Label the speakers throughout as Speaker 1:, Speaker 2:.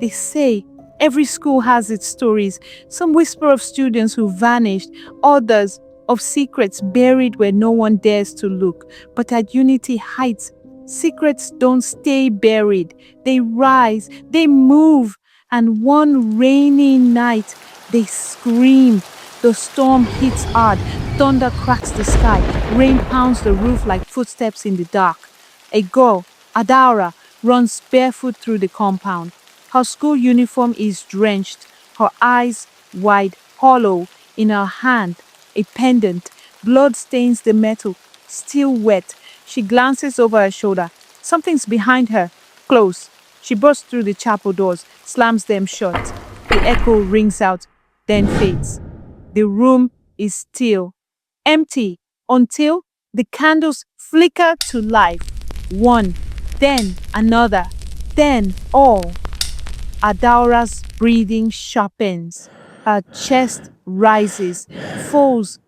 Speaker 1: They say every school has its stories. Some whisper of students who vanished, others of secrets buried where no one dares to look. But at Unity Heights, secrets don't stay buried. They rise, they move, and one rainy night, they scream. The storm hits hard, thunder cracks the sky, rain pounds the roof like footsteps in the dark. A girl, Adaura, runs barefoot through the compound. Her school uniform is drenched, her eyes wide, hollow, in her hand, a pendant. Blood stains the metal, still wet. She glances over her shoulder. Something's behind her, close. She bursts through the chapel doors, slams them shut. The echo rings out, then fades. The room is still, empty, until the candles flicker to life. One, then another, then all. Adaura's breathing sharpens. Her chest rises, falls.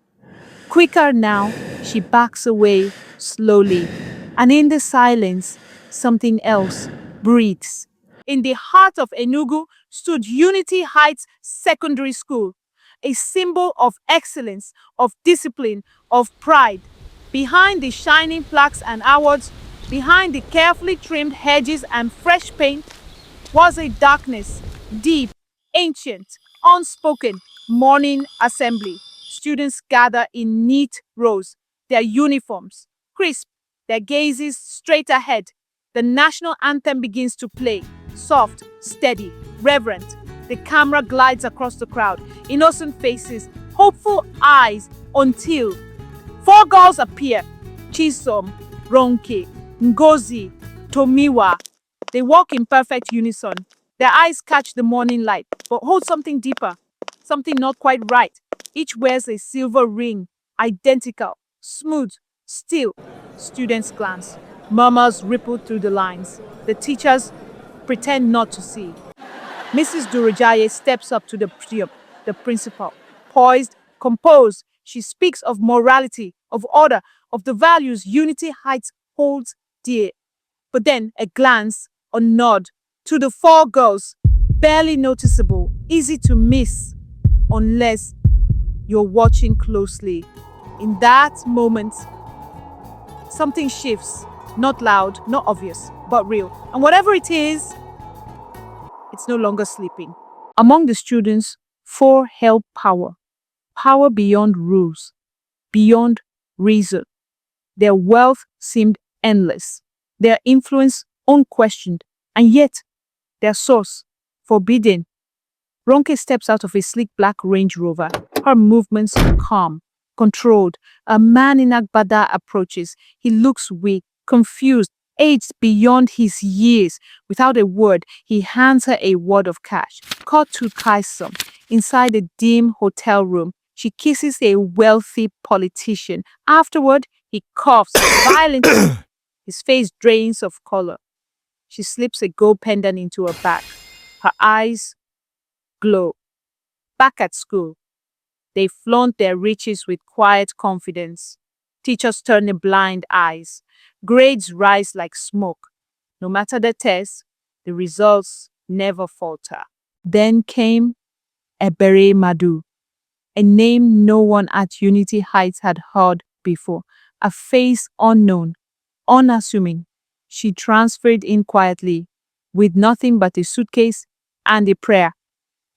Speaker 1: Quicker now, she backs away slowly. And in the silence, something else breathes. In the heart of Enugu stood Unity Heights Secondary School, a symbol of excellence, of discipline, of pride. Behind the shining plaques and awards, behind the carefully trimmed hedges and fresh paint, was a darkness, deep, ancient, unspoken, morning assembly. Students gather in neat rows, their uniforms crisp, their gazes straight ahead. The national anthem begins to play, soft, steady, reverent. The camera glides across the crowd, innocent faces, hopeful eyes, until four girls appear: Chisom, Ronke, Ngozi, Tomiwa. They walk in perfect unison. Their eyes catch the morning light, but hold something deeper, something not quite right. Each wears a silver ring, identical, smooth, still. Students glance. Murmurs ripple through the lines. The teachers pretend not to see. Mrs. Durojaye steps up to the podium, the principal. Poised, composed, she speaks of morality, of order, of the values Unity Heights holds dear. But then a glance, a nod to the four girls, barely noticeable, easy to miss, unless you're watching closely. In that moment, something shifts, not loud, not obvious, but real. And whatever it is, it's no longer sleeping. Among the students, four held power, power beyond rules, beyond reason. Their wealth seemed endless, their influence unquestioned, and yet their source forbidden. Ronke steps out of a sleek black Range Rover, her movements calm, controlled. A man in Agbada approaches. He looks weak, confused, aged beyond his years. Without a word, he hands her a wad of cash. Cut to Kaisom. Inside a dim hotel room, she kisses a wealthy politician. Afterward, he coughs violently. His face drains of color. She slips a gold pendant into her bag. Her eyes glow. Back at school, they flaunt their riches with quiet confidence. Teachers turn a blind eyes. Grades rise like smoke. No matter the test, the results never falter. Then came Ebere Madu, a name no one at Unity Heights had heard before, a face unknown, unassuming. She transferred in quietly, with nothing but a suitcase and a prayer.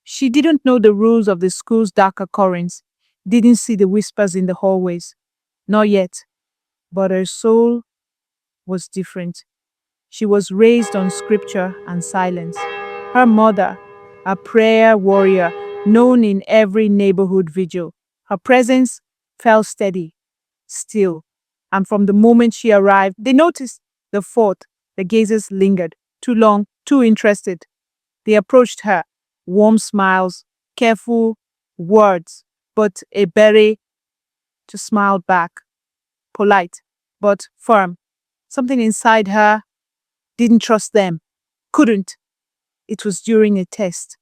Speaker 1: She didn't know the rules of the school's darker currents, didn't see the whispers in the hallways. Not yet. But her soul was different. She was raised on scripture and silence. Her mother, a prayer warrior known in every neighborhood vigil. Her presence felt steady, still. And from the moment she arrived, they noticed the fourth. The gazes lingered, too long, too interested. They approached her, warm smiles, careful words, but Ebere just smiled back, polite, but firm. Something inside her didn't trust them, couldn't. It was during a test.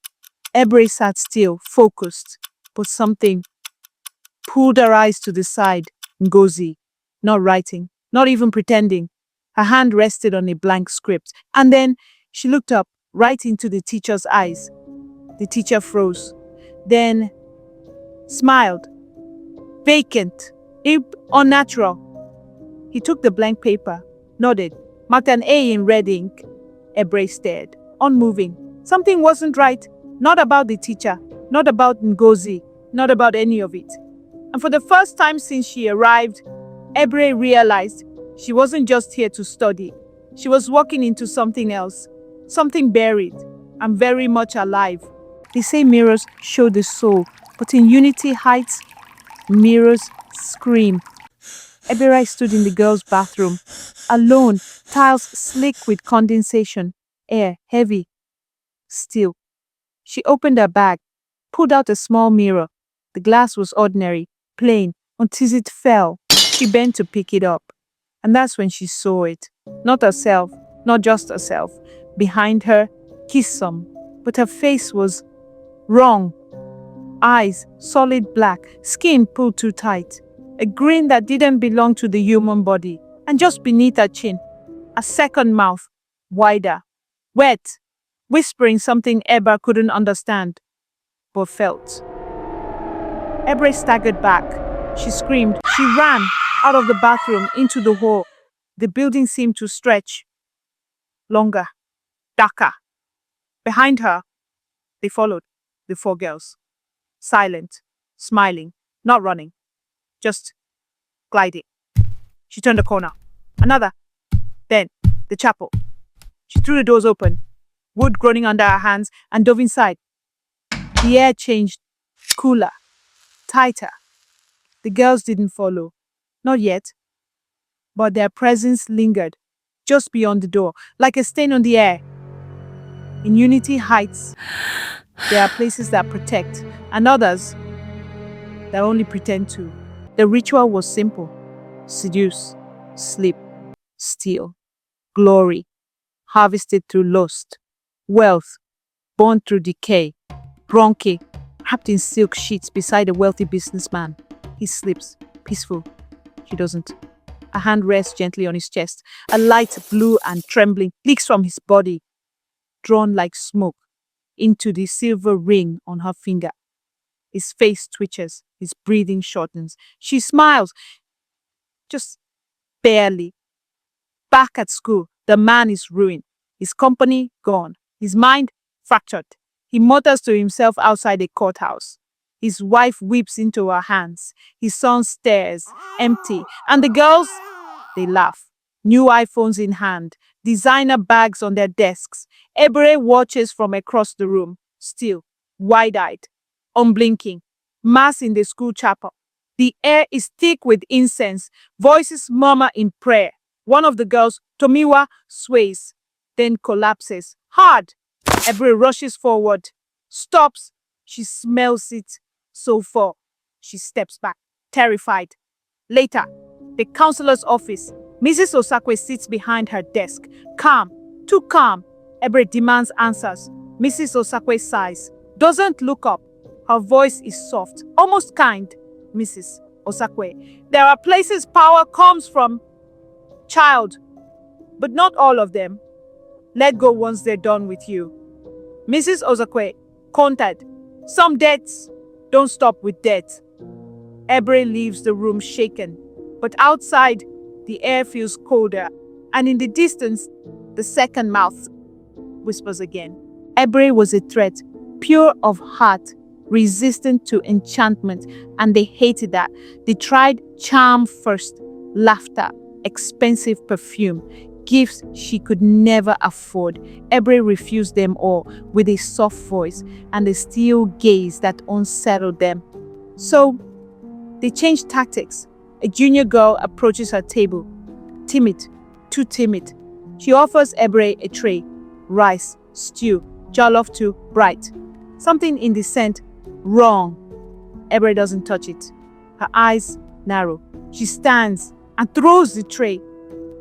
Speaker 1: Ebere sat still, focused, but something pulled her eyes to the side. Ngozi, not writing, not even pretending. Her hand rested on a blank script, and then she looked up, right into the teacher's eyes. The teacher froze, then smiled, vacant, unnatural. He took the blank paper, nodded, marked an A in red ink. Ebre stared, unmoving. Something wasn't right, not about the teacher, not about Ngozi, not about any of it. And for the first time since she arrived, Ebre realized she wasn't just here to study. She was walking into something else, something buried and very much alive. They say mirrors show the soul, but in Unity Heights, mirrors scream. Eberai stood in the girls' bathroom, alone, tiles slick with condensation, air heavy, still. She opened her bag, pulled out a small mirror. The glass was ordinary, plain, until it fell. She bent to pick it up. And that's when she saw it. Not herself, not just herself. Behind her, Kisum. But her face was wrong. Eyes, solid black, skin pulled too tight. A grin that didn't belong to the human body. And just beneath her chin, a second mouth, wider, wet, whispering something Eber couldn't understand, but felt. Ebre staggered back. She screamed. She ran out of the bathroom into the hall. The building seemed to stretch. Longer, darker. Behind her, they followed, the four girls. Silent, smiling, not running, just gliding. She turned a corner. Another. Then, the chapel. She threw the doors open, wood groaning under her hands, and dove inside. The air changed, cooler, tighter. The girls didn't follow. Not yet. But their presence lingered, just beyond the door, like a stain on the air. In Unity Heights, there are places that protect, and others that only pretend to. The ritual was simple. Seduce, sleep, steal, glory, harvested through lust, wealth, born through decay, bronchi, wrapped in silk sheets beside a wealthy businessman. He sleeps, peaceful. She doesn't. A hand rests gently on his chest. A light, blue and trembling, leaks from his body, drawn like smoke into the silver ring on her finger. His face twitches, his breathing shortens. She smiles, just barely. Back at school, the man is ruined, his company gone, his mind fractured. He mutters to himself outside a courthouse. His wife weeps into her hands. His son stares, empty. And the girls, they laugh. New iPhones in hand, designer bags on their desks. Ebre watches from across the room, still, wide-eyed, unblinking. Mass in the school chapel. The air is thick with incense. Voices murmur in prayer. One of the girls, Tomiwa, sways, then collapses. Hard. Ebre rushes forward, stops. She smells it. So far, she steps back, terrified. Later, the counselor's office. Mrs. Osakwe sits behind her desk, calm, too calm. Ebre demands answers. Mrs. Osakwe sighs, doesn't look up. Her voice is soft, almost kind. Mrs. Osakwe, there are places power comes from. Child, but not all of them. Let go once they're done with you. Mrs. Osakwe, countered. Some debts don't stop with death. Ebre leaves the room shaken, but outside, the air feels colder, and in the distance, the second mouth whispers again. Ebre was a threat, pure of heart, resistant to enchantment, and they hated that. They tried charm first, laughter, expensive perfume, gifts she could never afford. Ebre refused them all with a soft voice and a steel gaze that unsettled them. So, they changed tactics. A junior girl approaches her table. Timid, too timid. She offers Ebre a tray. Rice, stew, jollof too bright. Something in the scent, wrong. Ebre doesn't touch it. Her eyes narrow. She stands and throws the tray.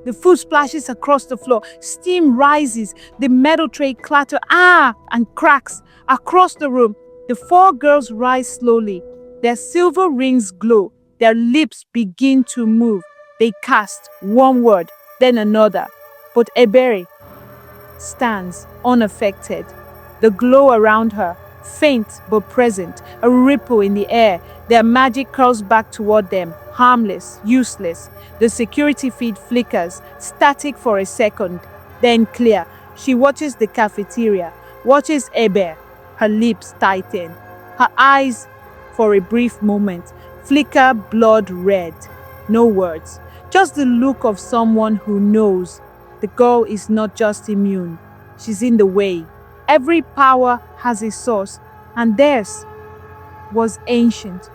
Speaker 1: The food splashes across the floor. Steam rises. The metal tray clatters and cracks across the room. The four girls rise slowly. Their silver rings glow. Their lips begin to move. They cast one word, then another. But Ebere, stands unaffected. The glow around her, faint but present, a ripple in the air. Their magic curls back toward them, harmless, useless. The security feed flickers, static for a second, then clear. She watches the cafeteria, watches Eber. Her lips tighten. Her eyes, for a brief moment, flicker blood red. No words, just the look of someone who knows. The girl is not just immune, she's in the way. Every power has a source, and theirs was ancient,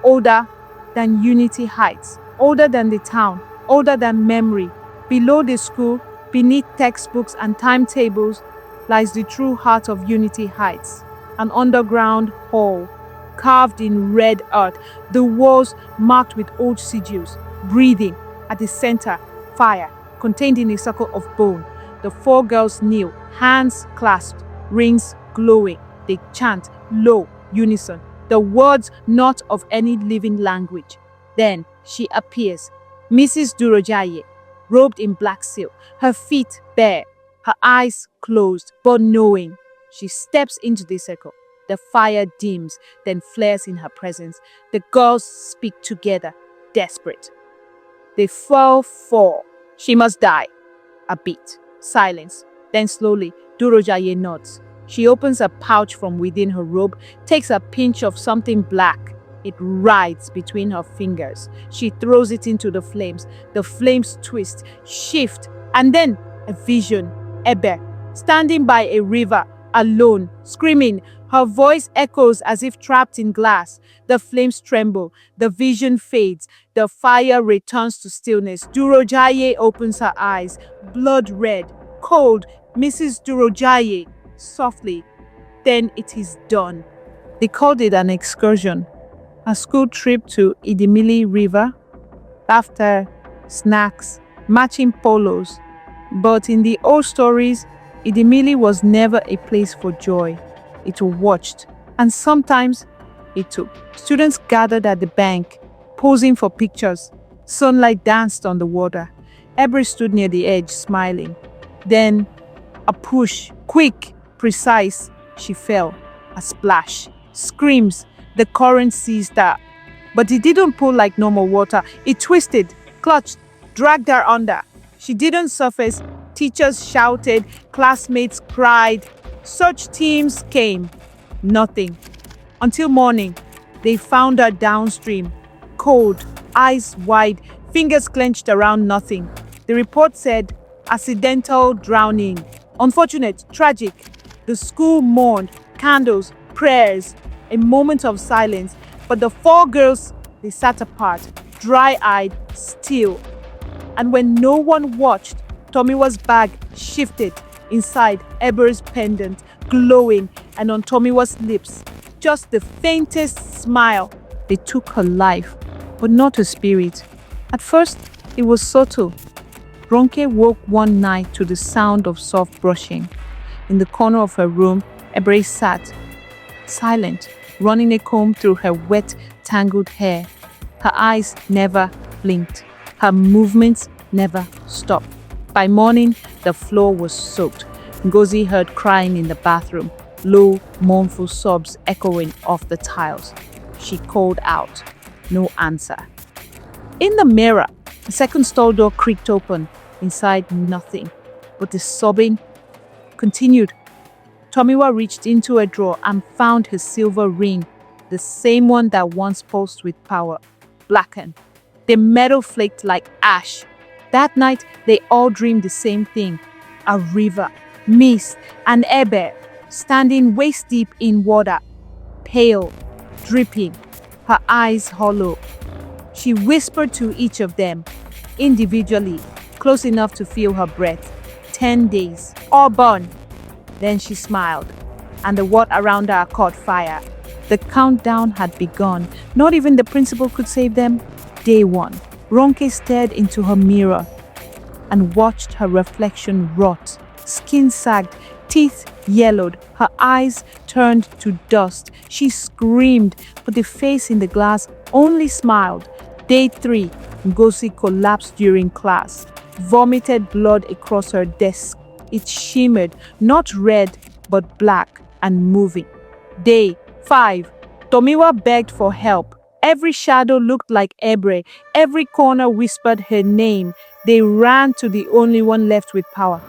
Speaker 1: older than Unity Heights, older than the town, older than memory. Below the school, beneath textbooks and timetables, lies the true heart of Unity Heights, an underground hall, carved in red earth, the walls marked with old sigils, breathing. At the center, fire, contained in a circle of bone. The four girls kneel, hands clasped, rings glowing. They chant, low, unison, the words not of any living language. Then she appears, Mrs. Durojaye, robed in black silk, her feet bare, her eyes closed, but knowing. She steps into the circle. The fire dims, then flares in her presence. The girls speak together, desperate. They fall. She must die. A beat. Silence. Then slowly, Durojaye nods. She opens a pouch from within her robe, takes a pinch of something black. It writhes between her fingers. She throws it into the flames. The flames twist, shift, and then a vision. Eber, standing by a river, alone, screaming. Her voice echoes as if trapped in glass. The flames tremble. The vision fades. The fire returns to stillness. Durojaye opens her eyes, blood red, cold. Mrs. Durojaye, softly. Then it is done. They called it an excursion. A school trip to Idimili River. Laughter, snacks, matching polos. But in the old stories, Idimili was never a place for joy. It watched, and sometimes it took. Students gathered at the bank, posing for pictures. Sunlight danced on the water. Eber stood near the edge, smiling. Then, a push, quick, precise. She fell. A splash. Screams. The current seized her. But it didn't pull like normal water. It twisted, clutched, dragged her under. She didn't surface. Teachers shouted. Classmates cried. Search teams came. Nothing. Until morning, they found her downstream. Cold, eyes wide, fingers clenched around nothing. The report said, accidental drowning. Unfortunate, tragic. The school mourned, candles, prayers, a moment of silence. But the four girls, they sat apart, dry-eyed, still. And when no one watched, Tomiwa's bag shifted. Inside, Eber's pendant, glowing, and on Tomiwa's lips, just the faintest smile. They took her life, but not her spirit. At first, it was subtle. Ronke woke one night to the sound of soft brushing. In the corner of her room, Eber sat, silent, running a comb through her wet, tangled hair. Her eyes never blinked. Her movements never stopped. By morning, the floor was soaked. Ngozi heard crying in the bathroom, low, mournful sobs echoing off the tiles. She called out. No answer. In the mirror, the second stall door creaked open. Inside, nothing. But the sobbing continued. Tomiwa reached into a drawer and found his silver ring, the same one that once pulsed with power, blackened. The metal flaked like ash. That night, they all dreamed the same thing. A river, mist, and Eber, standing waist deep in water, pale, dripping, her eyes hollow. She whispered to each of them, individually, close enough to feel her breath. 10 days, all born. Then she smiled, and the world around her caught fire. The countdown had begun. Not even the principal could save them. Day 1. Ronke stared into her mirror and watched her reflection rot. Skin sagged, teeth yellowed, her eyes turned to dust. She screamed, but the face in the glass only smiled. Day 3, Ngozi collapsed during class, vomited blood across her desk, It shimmered, not red, but black and moving. Day 5. Tomiwa begged for help. Every shadow looked like Ebre. Every corner whispered her name. They ran to the only one left with power.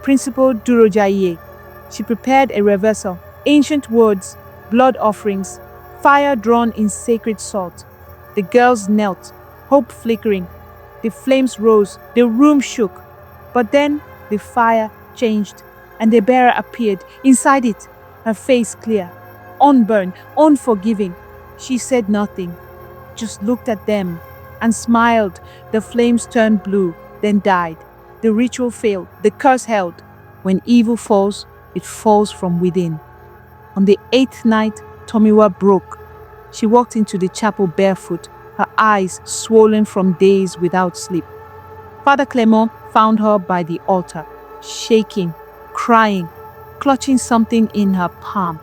Speaker 1: Principal Durojaye. She prepared a reversal, ancient words, blood offerings, fire drawn in sacred salt. The girls knelt, hope flickering. The flames rose, the room shook. But then the fire changed, and the bearer appeared. Inside it, her face clear, unburned, unforgiving. She said nothing, just looked at them and smiled. The flames turned blue, then died. The ritual failed, the curse held. When evil falls, it falls from within. On the 8th night, Tomiwa broke. She walked into the chapel barefoot, her eyes swollen from days without sleep. Father Clement found her by the altar, shaking, crying, clutching something in her palm.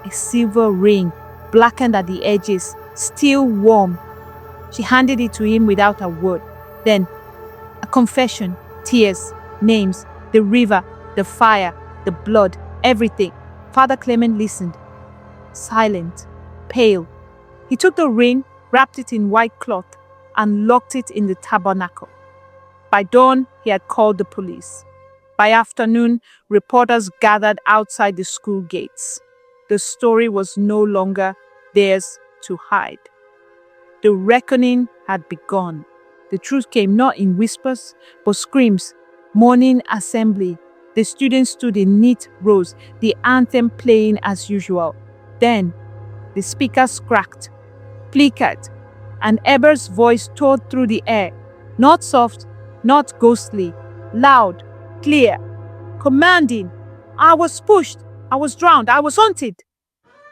Speaker 1: A silver ring, blackened at the edges, still warm. She handed it to him without a word. Then, a confession, tears, names, the river, the fire, the blood, everything. Father Clement listened, silent, pale. He took the ring, wrapped it in white cloth, and locked it in the tabernacle. By dawn, he had called the police. By afternoon, reporters gathered outside the school gates. The story was no longer theirs to hide. The reckoning had begun. The truth came not in whispers, but screams. Morning assembly. The students stood in neat rows, the anthem playing as usual. Then, the speakers cracked, flickered, and Eber's voice tore through the air. Not soft, not ghostly, loud, clear, commanding. I was pushed, I was drowned, I was haunted.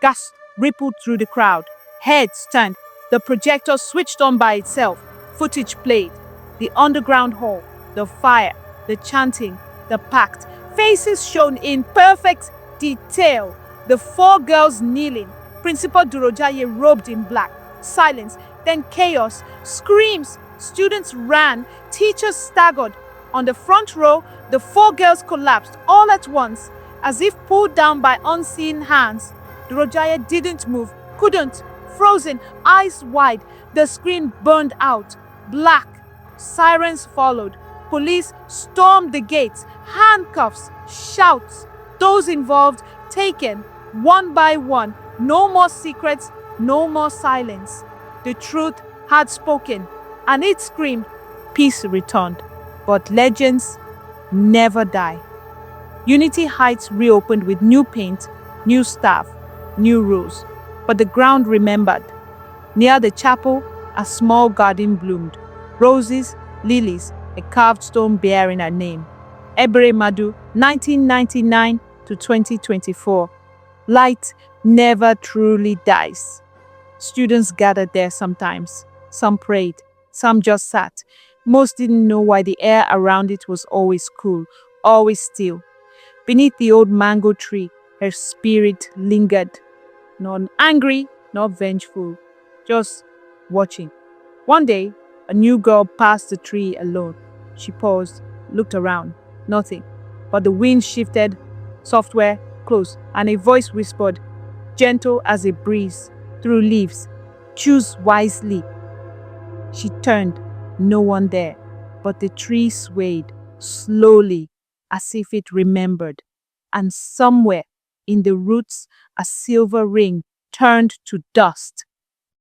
Speaker 1: Gasps rippled through the crowd. Heads turned. The projector switched on by itself. Footage played. The underground hall, the fire, the chanting, the pact. Faces shown in perfect detail. The 4 girls kneeling. Principal Durojaye robed in black. Silence, then chaos. Screams. Students ran. Teachers staggered. On the front row, the 4 girls collapsed all at once, as if pulled down by unseen hands. Durojaye didn't move, couldn't, frozen, eyes wide. The screen burned out, black. Sirens followed. Police stormed the gates, handcuffs, shouts. Those involved taken, one by one. No more secrets, no more silence. The truth had spoken, and it screamed. Peace returned. But legends never die. Unity Heights reopened with new paint, new staff, new rules. But the ground remembered. Near the chapel, a small garden bloomed. Roses, lilies, a carved stone bearing her name. Ebere Madu, 1999 to 2024. Light never truly dies. Students gathered there sometimes. Some prayed, some just sat. Most didn't know why the air around it was always cool, always still. Beneath the old mango tree, her spirit lingered. Not angry, not vengeful, just watching. One day, a new girl passed the tree alone. She paused, looked around. Nothing. But the wind shifted, software close, and a voice whispered, gentle as a breeze, through leaves, choose wisely. She turned, no one there, but the tree swayed slowly as if it remembered, and somewhere in the roots a silver ring turned to dust.